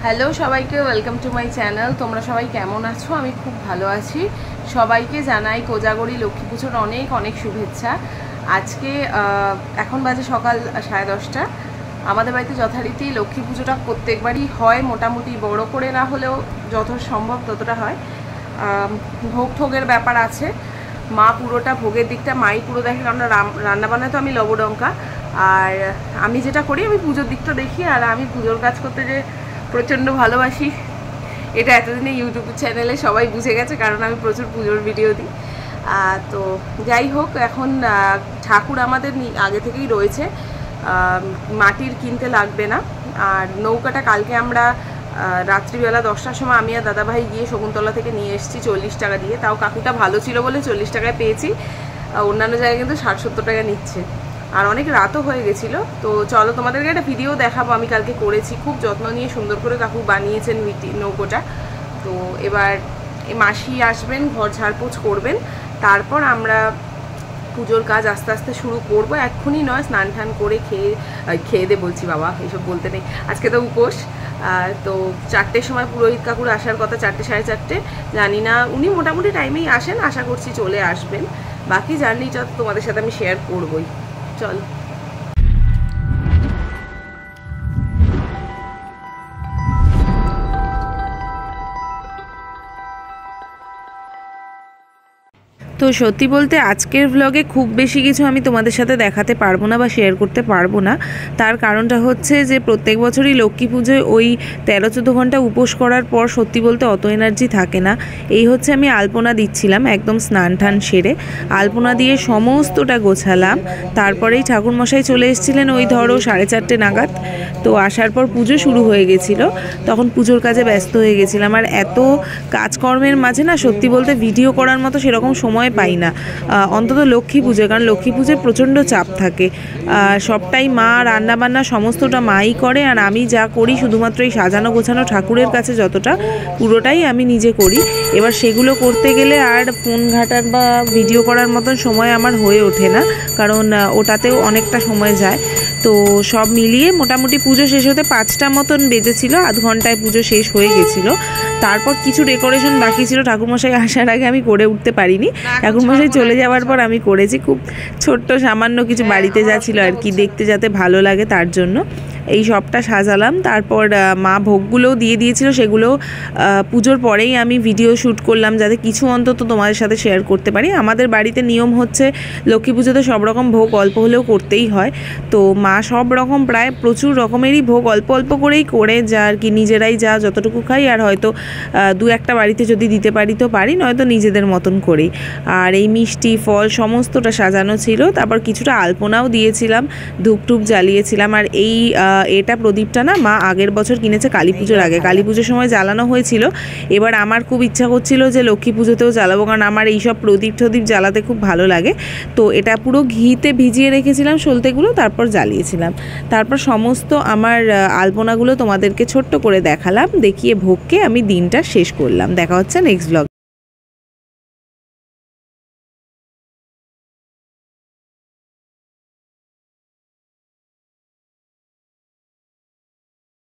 Hello সবাইকে, welcome to my channel. তোমরা সবাই কেমন আছো? আমি খুব ভালো আছি। সবাইকে জানাই কোজাগরি লক্ষ্মী পুজোর অনেক অনেক শুভেচ্ছা। আজকে এখন বাজে সকাল 10:30। আমাদের বাড়িতে যথারীতি লক্ষ্মী পুজোটা প্রত্যেকবারই হয়, মোটামুটি বড় করে না হলেও যত সম্ভব ততটা হয়। ভোগ ঠোগের ব্যাপার আছে, মা পুরোটা ভোগের দিকটা মাই পুরো দেখে, কারণ রান্নাবান্নায় তো আমি লবডঙ্কা। আর আমি যেটা করি, আমি পুজোর দিকটা দেখি। আর আমি পুজোর কাজ করতে যে প্রচণ্ড ভালোবাসি, এটা এতদিনে ইউটিউব চ্যানেলে সবাই বুঝে গেছে, কারণ আমি প্রচুর পুজোর ভিডিও দিই। তো যাই হোক, এখন ঠাকুর আমাদের আগে থেকেই রয়েছে, মাটির কিনতে লাগবে না। আর নৌকাটা কালকে আমরা রাত্রিবেলা 10টার সময় আমি আর দাদাভাই গিয়ে শকুন্তলা থেকে নিয়ে এসেছি 40 টাকা দিয়ে। তাও কাকুটা ভালো ছিল বলে 40 টাকায় পেয়েছি, অন্যান্য জায়গায় কিন্তু 60-70 টাকা নিচ্ছে। আর অনেক রাতও হয়ে গেছিলো। তো চলো তোমাদেরকে একটা ভিডিও দেখাবো, আমি কালকে করেছি, খুব যত্ন নিয়ে সুন্দর করে কাকু বানিয়েছেন নৌকোটা। তো এবার মাসি আসবেন, ঘর ঝাড়পোছ করবেন, তারপর আমরা পুজোর কাজ আস্তে আস্তে শুরু করবো। এক্ষুনি নয়, স্নান টান করে খেয়ে দে বলছি, বাবা এইসব বলতে নেই, আজকে তো উপোস। তো 4টের সময় পুরোহিত কাকুর আসার কথা, 4টে 4:30। জানি না, উনি মোটামুটি টাইমেই আসেন, আশা করছি চলে আসবেন। বাকি জার্নিটা তোমাদের সাথে আমি শেয়ার করবোই। চলো। তো সত্যি বলতে আজকের ভ্লগে খুব বেশি কিছু আমি তোমাদের সাথে দেখাতে পারবো না বা শেয়ার করতে পারবো না। তার কারণটা হচ্ছে যে প্রত্যেক বছরই লক্ষ্মী পুজোয় ওই 13-14 ঘন্টা উপোস করার পর সত্যি বলতে অত এনার্জি থাকে না। এই হচ্ছে আমি আলপনা দিচ্ছিলাম, একদম স্নান টান সেরে আলপনা দিয়ে সমস্তটা গোছালাম। তারপরেই ঠাকুরমশাই চলে এসেছিলেন ওই ধরো 4:30 নাগাদ। তো আসার পর পুজো শুরু হয়ে গেছিলো, তখন পুজোর কাজে ব্যস্ত হয়ে গেছিলাম। আর এত কাজকর্মের মাঝে না সত্যি বলতে ভিডিও করার মতো সেরকম সময় পাই না, অন্তত লক্ষ্মী পুজো, কারণ লক্ষ্মী পুজোয় প্রচণ্ড চাপ থাকে। সবটাই মা, রান্নাবান্না সমস্তটা মাই করে, আর আমি যা করি শুধুমাত্র এই সাজানো গোছানো ঠাকুরের কাছে যতটা, পুরোটাই আমি নিজে করি। এবার সেগুলো করতে গেলে আর ফোন ঘাটার বা ভিডিও করার মতন সময় আমার হয়ে ওঠে না, কারণ ওটাতেও অনেকটা সময় যায়। তো সব মিলিয়ে মোটামুটি পুজো শেষ হতে 5টা মতন বেজেছিল, আধ ঘন্টায় পুজো শেষ হয়ে গেছিলো। তারপর কিছু ডেকোরেশন বাকি ছিল, ঠাকুরমশাই আসার আগে আমি করে উঠতে পারিনি, ঠাকুরমশাই চলে যাওয়ার পর আমি করেছি। খুব ছোট্ট সামান্য কিছু বাড়িতে যা ছিল আর কি, দেখতে যাতে ভালো লাগে তার জন্য এই সবটা সাজালাম। তারপর মা ভোগগুলোও দিয়ে দিয়েছিল, সেগুলো পুজোর পরেই আমি ভিডিও শ্যুট করলাম, যাতে কিছু অন্তত তোমাদের সাথে শেয়ার করতে পারি। আমাদের বাড়িতে নিয়ম হচ্ছে লক্ষ্মী পুজোতে সব রকম ভোগ অল্প হলেও করতেই হয়। তো মা সব রকম প্রায় প্রচুর রকমেরই ভোগ অল্প অল্প করেই করে, যা আর কি নিজেরাই যা যতটুকু খাই, আর হয়তো 2-1টা বাড়িতে যদি দিতে পারি তো পারি, নয়তো নিজেদের মতন করেই। আর এই মিষ্টি ফল সমস্তটা সাজানো ছিল। তারপর কিছুটা আলপনাও দিয়েছিলাম, ধূপ টুপ জ্বালিয়েছিলাম। আর এই এটা প্রদীপটা না মা আগের বছর কিনেছে কালী পুজোর আগে, কালী পুজোর সময় জ্বালানো হয়েছিল। এবার আমার খুব ইচ্ছা করছিল যে লক্ষ্মী পুজোতেও জ্বালাবো, কারণ আমার এইসব প্রদীপ টদীপ জ্বালাতে খুব ভালো লাগে। তো এটা পুরো ঘিতে ভিজিয়ে রেখেছিলাম সলতেগুলো, তারপর জ্বালিয়েছিলাম। তারপর সমস্ত আমার আলপনাগুলো তোমাদেরকে ছোট্ট করে দেখালাম, দেখিয়ে ভোগকে আমি দিনটা শেষ করলাম। দেখা হচ্ছে নেক্সট ব্লগ।